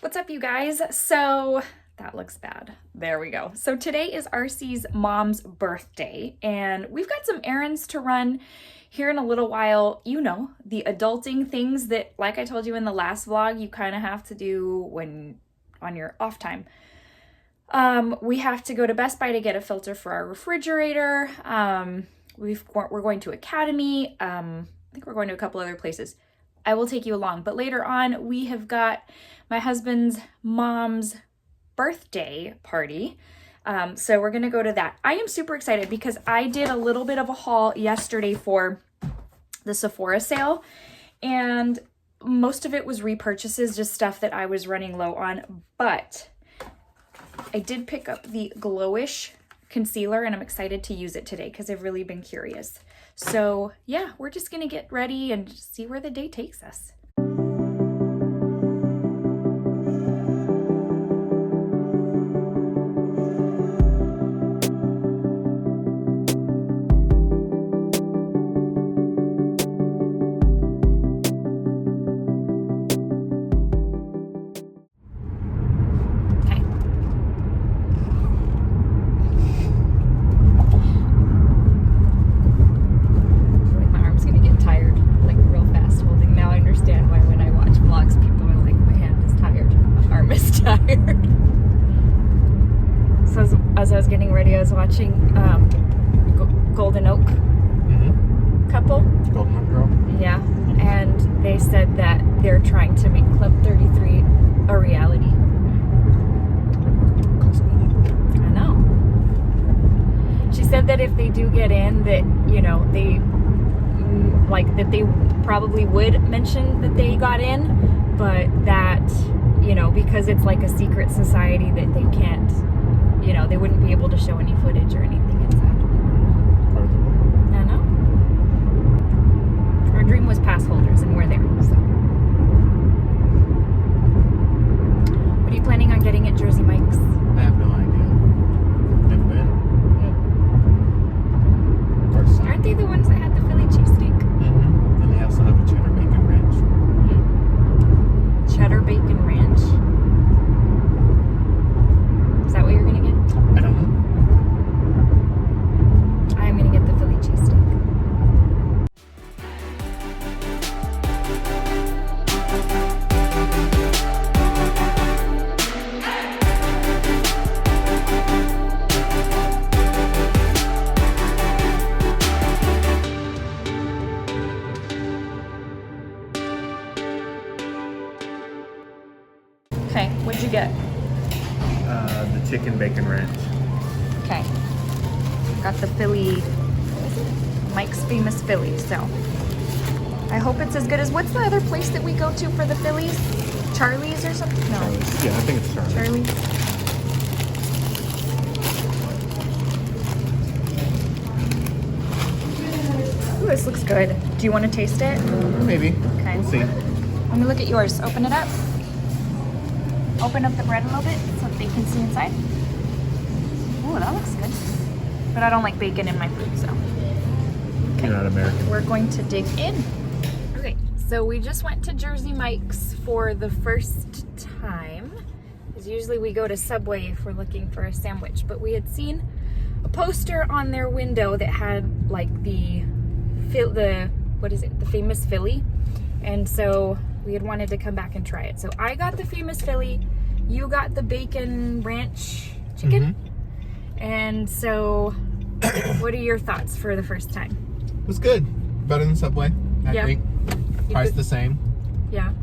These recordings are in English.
What's up, you guys? So that looks bad. There we go. So today is RC's mom's birthday, and we've got some errands to run here in a little while. You know, the adulting things that, like I told you in the last vlog, you kind of have to do when on your off time. We have to go to Best Buy to get a filter for our refrigerator. We're going to Academy. I think we're going to a couple other places. I will take you along. But later on, we have got my husband's mom's birthday party. So we're going to go to that. I am super excited because I did a little bit of a haul yesterday for the Sephora sale. And most of it was repurchases, just stuff that I was running low on. But I did pick up the Glowish concealer, and I'm excited to use it today because I've really been curious. So yeah, we're just gonna get ready and see where the day takes us. As I was getting ready, I was watching Golden Oak couple. Golden Oak Girl? Yeah, and they said that they're trying to make Club 33 a reality. I know. She said that if they do get in, that, you know, they that they probably would mention that they got in, but that, you know, because it's like a secret society, that they can't, you know, they wouldn't be able to show any footage or anything inside. I know. Our dream was pass holders, and we're there, so. What are you planning on getting at Jersey Mike's? I have no idea. Never been. First time. Aren't they the ones that had the Philly cheesesteak? And they also have a cheddar bacon ranch. Cheddar bacon ranch? Is that what you're gonna get? I don't know. I'm gonna get the Philly cheesesteak. Okay, what'd you get? The chicken bacon ranch. Okay. Got the Philly, what is it? Mike's Famous Philly, so. I hope it's as good as, what's the other place that we go to for the Phillies? Charlie's or something? No. Yeah, I think it's Charlie. Charlie's. Ooh, this looks good. Do you want to taste it? Maybe. Okay. We'll see. Let me look at yours. Open it up. Open up the bread a little bit so that they can see inside. Ooh, that looks good. But I don't like bacon in my food, so. Okay. You're not American. We're going to dig in. Okay, so we just went to Jersey Mike's for the first time. Because usually we go to Subway if we're looking for a sandwich. But we had seen a poster on their window that had like the what is it? The Famous Philly. And so we had wanted to come back and try it. So I got the Famous Philly. You got the bacon ranch chicken. And so what are your thoughts for the first time? It was good. Better than Subway, I think. Price the same. Yeah.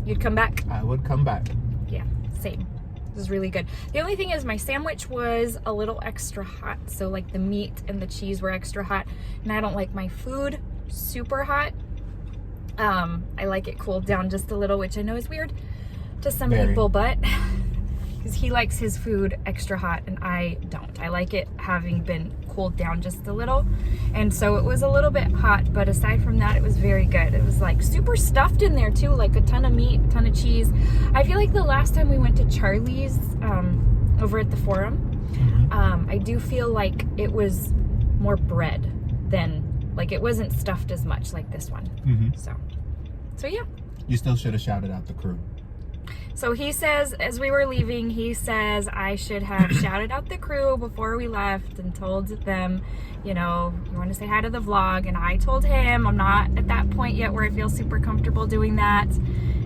You'd come back? I would come back. Yeah, same. This is really good. The only thing is my sandwich was a little extra hot. So like the meat and the cheese were extra hot. And I don't like my food super hot. I like it cooled down just a little, which I know is weird to some people, but because he likes his food extra hot and I don't. I like it having been cooled down just a little. And so it was a little bit hot, but aside from that, it was very good. It was like super stuffed in there too, like a ton of meat, a ton of cheese. I feel like the last time we went to Charlie's over at the Forum, I do feel like it was more bread than, like it wasn't stuffed as much like this one. So yeah. You still should have shouted out the crew. So he says, as we were leaving, he says I should have shouted out the crew before we left and told them, you know, you want to say hi to the vlog. And I told him I'm not at that point yet where I feel super comfortable doing that.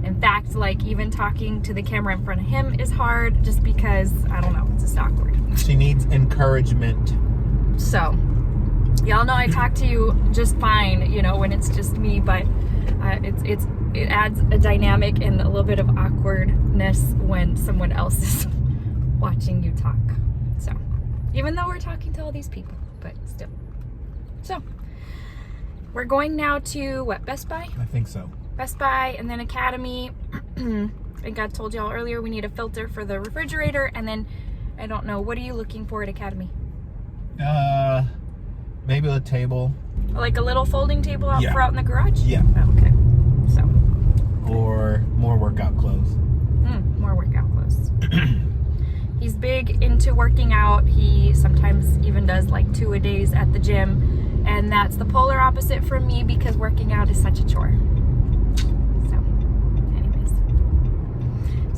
In fact, like even talking to the camera in front of him is hard just because, I don't know, it's just awkward. She needs encouragement. So, y'all know I talk to you just fine, you know, when it's just me, but it adds a dynamic and a little bit of awkwardness when someone else is watching you talk. So, even though we're talking to all these people, but still. So, we're going now to what, Best Buy? I think so. Best Buy and then Academy. I think I told y'all earlier we need a filter for the refrigerator, and then I don't know, what are you looking for at Academy? Maybe a table. Like a little folding table out Yeah. for out in the garage? Yeah. Oh, okay. So. Or more workout clothes. More workout clothes. He's big into working out. He sometimes even does like 2-a-days at the gym. And that's the polar opposite from me because working out is such a chore. So, anyways.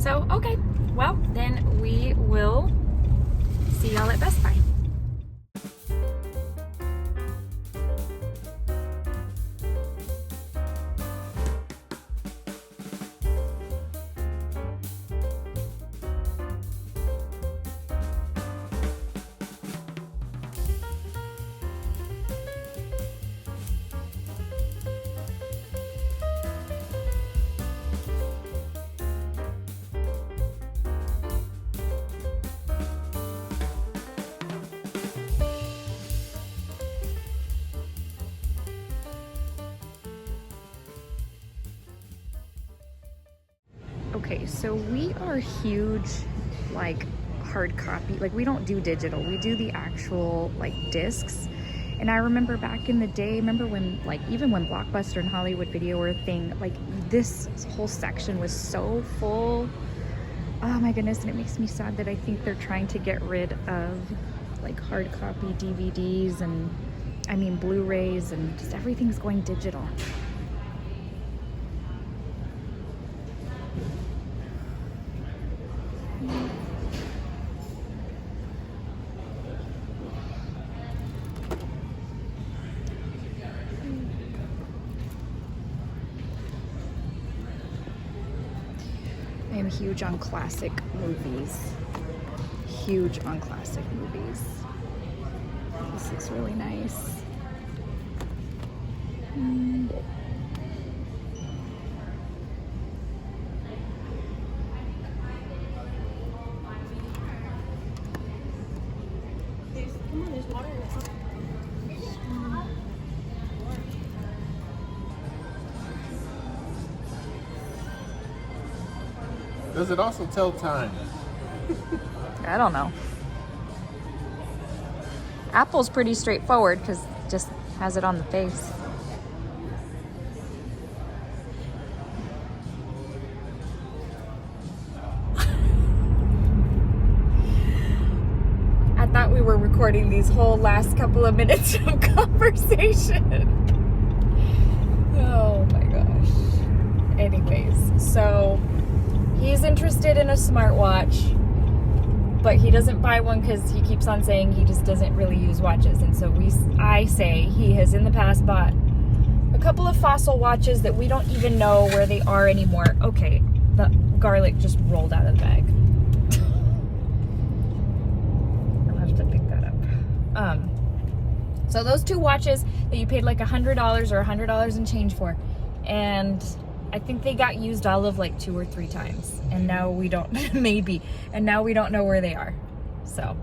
So, okay. Well, then we will see y'all at Best Buy. Okay, so we are huge, like, hard copy. Like, we don't do digital. We do the actual, like, discs. And I remember back in the day, remember when, like, even when Blockbuster and Hollywood Video were a thing, like, this whole section was so full. Oh my goodness, and it makes me sad that I think they're trying to get rid of, like, hard copy DVDs and, I mean, Blu-rays, and just everything's going digital. I am huge on classic movies. Huge on classic movies. This looks really nice. Does it also tell time? I don't know. Apple's pretty straightforward because it just has it on the face. I thought we were recording these whole last couple of minutes of conversation. Oh my gosh. Anyways, so he's interested in a smartwatch, but he doesn't buy one because he keeps on saying he just doesn't really use watches. And so I say he has in the past bought a couple of fossil watches that we don't even know where they are anymore. Okay, the garlic just rolled out of the bag. I'll have to pick that up. So those two watches that you paid like $100 or $100 and change for, and I think they got used all of like 2 or 3 times, and now we don't, maybe, and now we don't know where they are. So,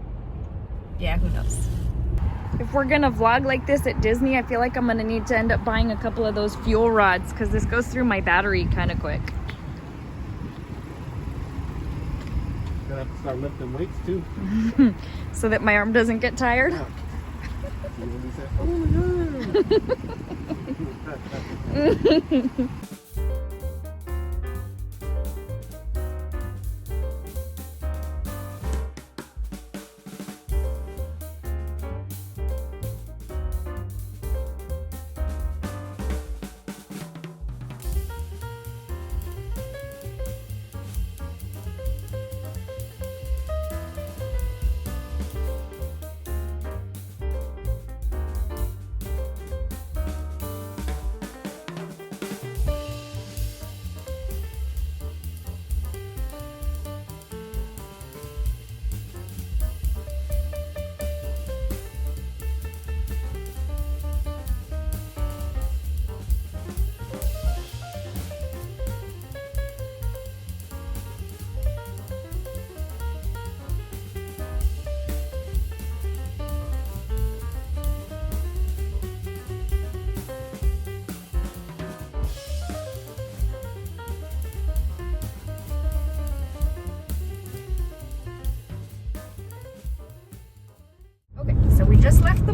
yeah, who knows? If we're gonna vlog like this at Disney, I feel like I'm gonna need to end up buying a couple of those fuel rods because this goes through my battery kind of quick. Gonna have to start lifting weights too. So that my arm doesn't get tired. Yeah. Oh my God.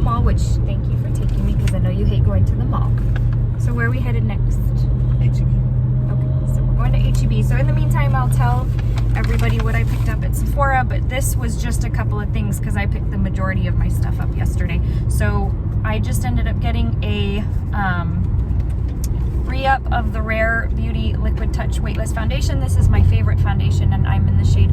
mall, which thank you for taking me because I know you hate going to the mall. So where are we headed next? H-E-B. Okay, so we're going to H-E-B. So in the meantime, I'll tell everybody what I picked up at Sephora, but this was just a couple of things because I picked the majority of my stuff up yesterday. So I just ended up getting a re-up of the Rare Beauty Liquid Touch Weightless Foundation. This is my favorite foundation, and I'm in the shade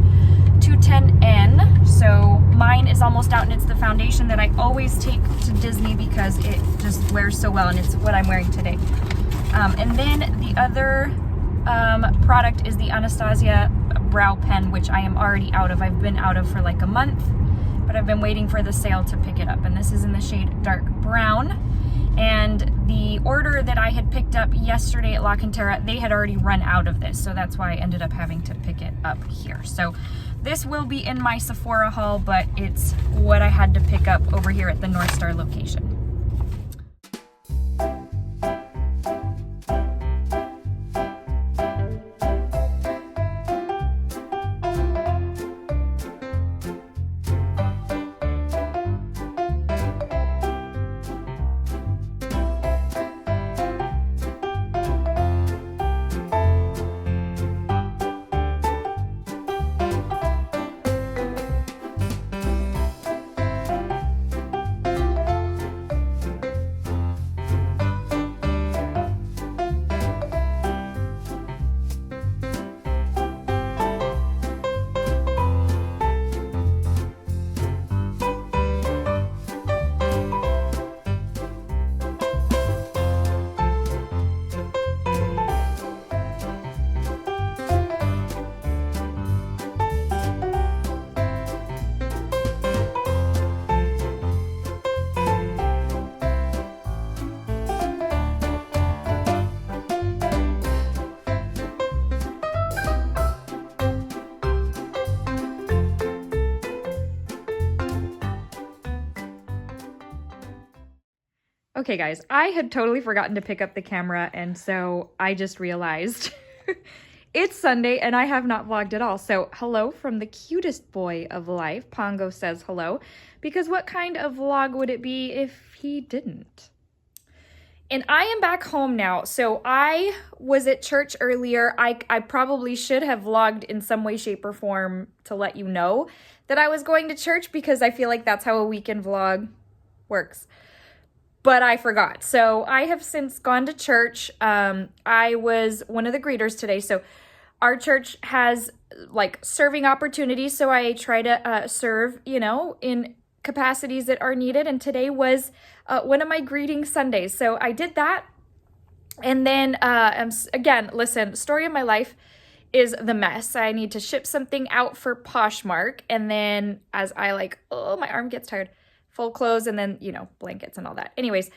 210N. So mine is almost out, and it's the foundation that I always take to Disney because it just wears so well, and it's what I'm wearing today. And then the other product is the Anastasia brow pen, which I am already out of. I've been out of for like a month, but I've been waiting for the sale to pick it up. And this is in the shade dark brown. And the order that I had picked up yesterday at La Cantera, they had already run out of this. So that's why I ended up having to pick it up here. So this will be in my Sephora haul, but it's what I had to pick up over here at the North Star location. Okay guys, I had totally forgotten to pick up the camera, and so I just realized it's Sunday and I have not vlogged at all. So hello from the cutest boy of life. Pongo says hello, because what kind of vlog would it be if he didn't? And I am back home now. So I was at church earlier. I probably should have vlogged in some way, shape, or form to let you know that I was going to church, because I feel like that's how a weekend vlog works. But I forgot. So I have since gone to church. I was one of the greeters today. So our church has like serving opportunities. So I try to serve, you know, in capacities that are needed. And today was one of my greeting Sundays. So I did that. And then again, listen, story of my life is the mess. I need to ship something out for Poshmark. And then as I like, oh, my arm gets tired. Full clothes, and then, you know, blankets and all that. Anyways,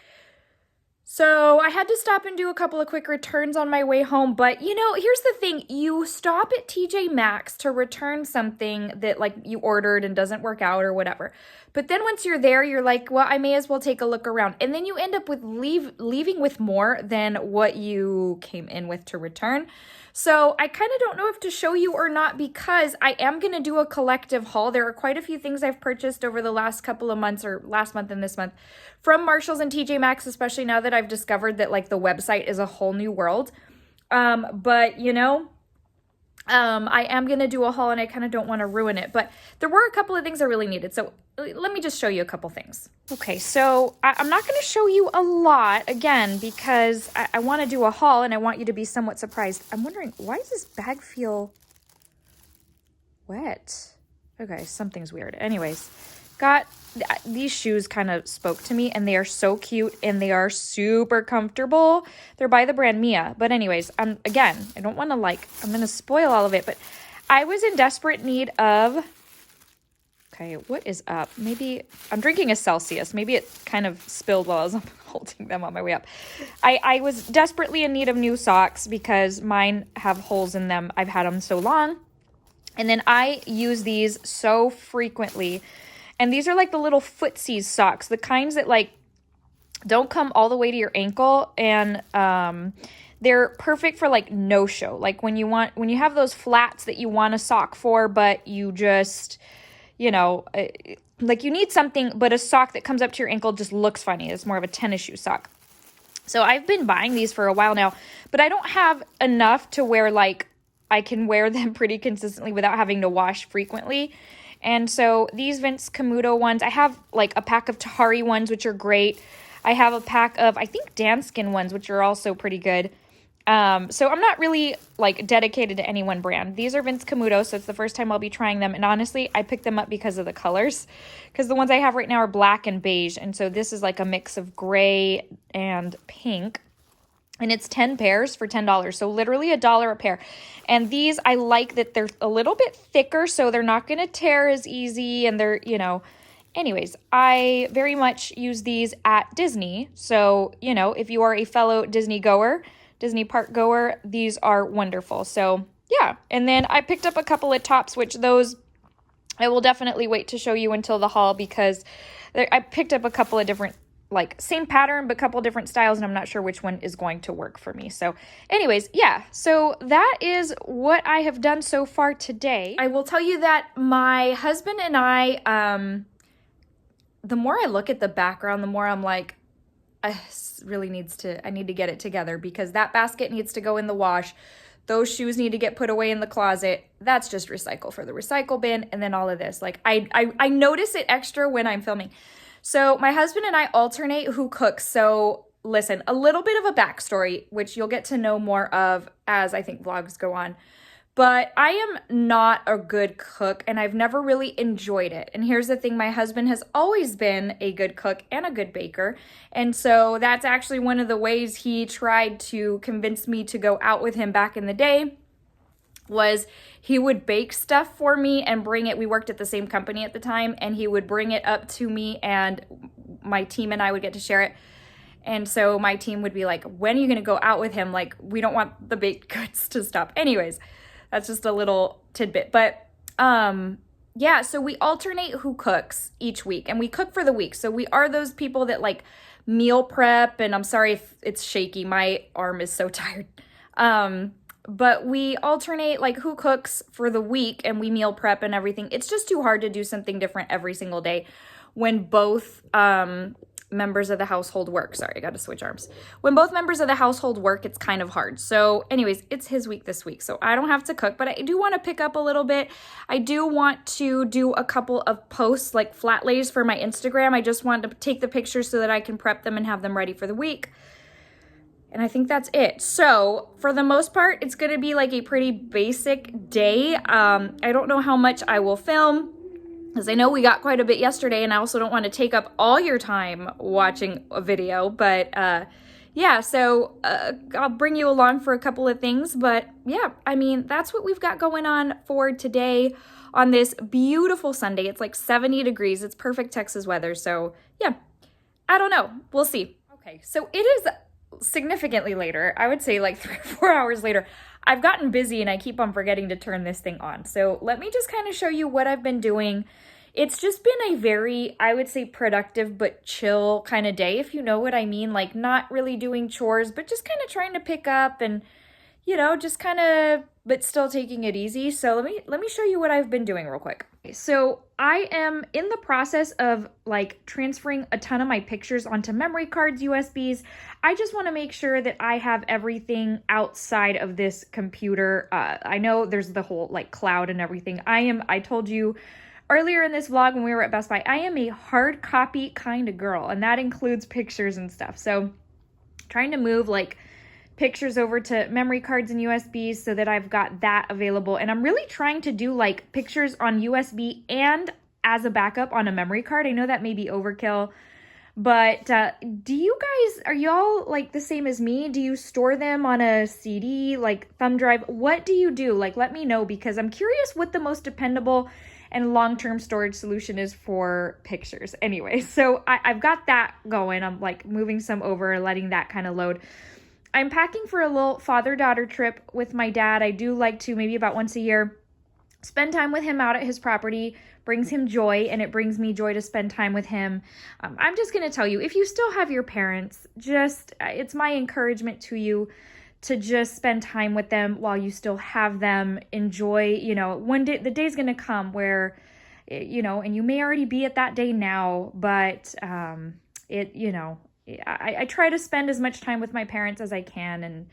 so I had to stop and do a couple of quick returns on my way home. But, you know, here's the thing. You stop at TJ Maxx to return something that, like, you ordered and doesn't work out or whatever. But then once you're there, you're like, well, I may as well take a look around. And then you end up with leaving with more than what you came in with to return. So I kind of don't know if to show you or not, because I am going to do a collective haul. There are quite a few things I've purchased over the last couple of months, or last month and this month, from Marshalls and TJ Maxx, especially now that I've discovered that like the website is a whole new world. But you know, I am going to do a haul, and I kind of don't want to ruin it. But there were a couple of things I really needed. So let me just show you a couple things. Okay, so I'm not going to show you a lot, again, because I want to do a haul, and I want you to be somewhat surprised. I'm wondering, why does this bag feel wet? Okay, something's weird. Anyways, got these shoes, kind of spoke to me, and they are so cute, and they are super comfortable. They're by the brand Mia. But anyways, again, I don't want to I'm going to spoil all of it, but I was in desperate need of, okay, what is up? Maybe I'm drinking a Celsius. Maybe it kind of spilled while I was holding them on my way up. I was desperately in need of new socks because mine have holes in them. I've had them so long. And then I use these so frequently. And these are like the little footsies socks, the kinds that like don't come all the way to your ankle, and they're perfect for like no-show. Like when you have those flats that you want a sock for, but you just, you know, Like you need something, but a sock that comes up to your ankle just looks funny. It's more of a tennis shoe sock. So I've been buying these for a while now, but I don't have enough to where like I can wear them pretty consistently without having to wash frequently. And so these Vince Camuto ones, I have like a pack of Tahari ones, which are great. I have a pack of, I think, Danskin ones, which are also pretty good. So I'm not really like dedicated to any one brand. These are Vince Camuto, so it's the first time I'll be trying them. And honestly, I picked them up because of the colors, because the ones I have right now are black and beige. And so this is like a mix of gray and pink. And it's 10 pairs for $10. So literally $1 a pair. And these, I like that they're a little bit thicker, so they're not going to tear as easy. And they're, you know, anyways, I very much use these at Disney. So, you know, if you are a fellow Disney goer, Disney park goer, these are wonderful. So yeah. And then I picked up a couple of tops, which those I will definitely wait to show you until the haul, because I picked up a couple of different, like same pattern, but a couple different styles, and I'm not sure which one is going to work for me. So anyways, yeah, so that is what I have done so far today. I will tell you that my husband and I, the more I look at the background, the more I'm like, I need to get it together, because that basket needs to go in the wash. Those shoes need to get put away in the closet. That's just recycle for the recycle bin. And then all of this, like I notice it extra when I'm filming. So my husband and I alternate who cooks. So listen, a little bit of a backstory, which you'll get to know more of as I think vlogs go on. But I am not a good cook, and I've never really enjoyed it. And here's the thing, my husband has always been a good cook and a good baker. And so that's actually one of the ways he tried to convince me to go out with him back in the day, was he would bake stuff for me and bring it. We worked at the same company at the time, and he would bring it up to me, and my team and I would get to share it. And so my team would be like, when are you going to go out with him? Like, we don't want the baked goods to stop. Anyways, that's just a little tidbit. But yeah, so we alternate who cooks each week, and we cook for the week. So we are those people that like meal prep, and I'm sorry if it's shaky. My arm is so tired. But we alternate like who cooks for the week, and we meal prep and everything. It's just too hard to do something different every single day when both members of the household work. Sorry, I got to switch arms. When both members of the household work, it's kind of hard. So anyways, it's his week this week, so I don't have to cook, but I do want to pick up a little bit. I do want to do a couple of posts, like flat lays for my Instagram. I just want to take the pictures so that I can prep them and have them ready for the week. And I think that's it. So for the most part, it's going to be like a pretty basic day. I don't know how much I will film, because I know we got quite a bit yesterday, and I also don't want to take up all your time watching a video. But yeah, so I'll bring you along for a couple of things. But yeah, I mean, that's what we've got going on for today on this beautiful Sunday. It's like 70 degrees. It's perfect Texas weather. So yeah, I don't know. We'll see. Okay, so it is significantly later. I would say like 3 or 4 hours later. I've gotten busy, and I keep on forgetting to turn this thing on. So let me just kind of show you what I've been doing. It's just been a very, I would say, productive but chill kind of day, if you know what I mean. Like, not really doing chores, but just kind of trying to pick up and, you know, just kind of, but still taking it easy. So let me show you what I've been doing real quick. So I am in the process of like transferring a ton of my pictures onto memory cards, USBs. I just want to make sure that I have everything outside of this computer. I know there's the whole like cloud and everything. I told you earlier in this vlog when we were at Best Buy, I am a hard copy kind of girl, and that includes pictures and stuff. So trying to move like pictures over to memory cards and USBs so that I've got that available. And I'm really trying to do like pictures on USB and as a backup on a memory card. I know that may be overkill, but do you guys, are y'all like the same as me? Do you store them on a CD, like thumb drive? What do you do? Like, let me know, because I'm curious what the most dependable and long-term storage solution is for pictures. Anyway, so I've got that going. I'm like moving some over, letting that kind of load. I'm packing for a little father-daughter trip with my dad. I do like to, maybe about once a year, spend time with him out at his property. Brings him joy, and it brings me joy to spend time with him. I'm just going to tell you, if you still have your parents, it's my encouragement to you to just spend time with them while you still have them. Enjoy, you know, one day, the day's going to come where, you know, and you may already be at that day now, but you know, I try to spend as much time with my parents as I can, and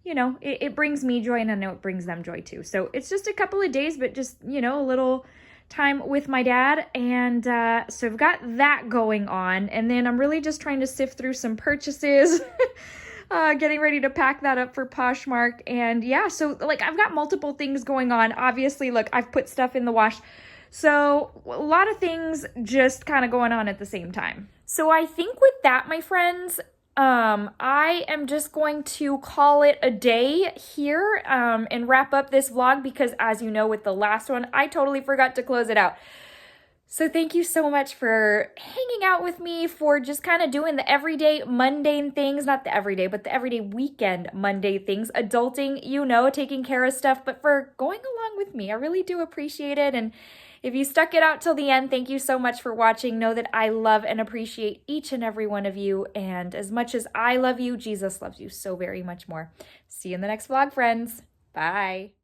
you know, it brings me joy, and I know it brings them joy too. So it's just a couple of days, but just, you know, a little time with my dad. And so I've got that going on. And then I'm really just trying to sift through some purchases, getting ready to pack that up for Poshmark. And yeah, so like I've got multiple things going on. Obviously, look, I've put stuff in the wash. So a lot of things just kind of going on at the same time. So I think with that, my friends, I am just going to call it a day here and wrap up this vlog because, as you know, with the last one, I totally forgot to close it out. So thank you so much for hanging out with me, for just kind of doing the everyday mundane things, not the everyday, but the everyday weekend Monday things, adulting, you know, taking care of stuff, but for going along with me. I really do appreciate it. And if you stuck it out till the end, thank you so much for watching. Know that I love and appreciate each and every one of you. And as much as I love you, Jesus loves you so very much more. See you in the next vlog, friends. Bye.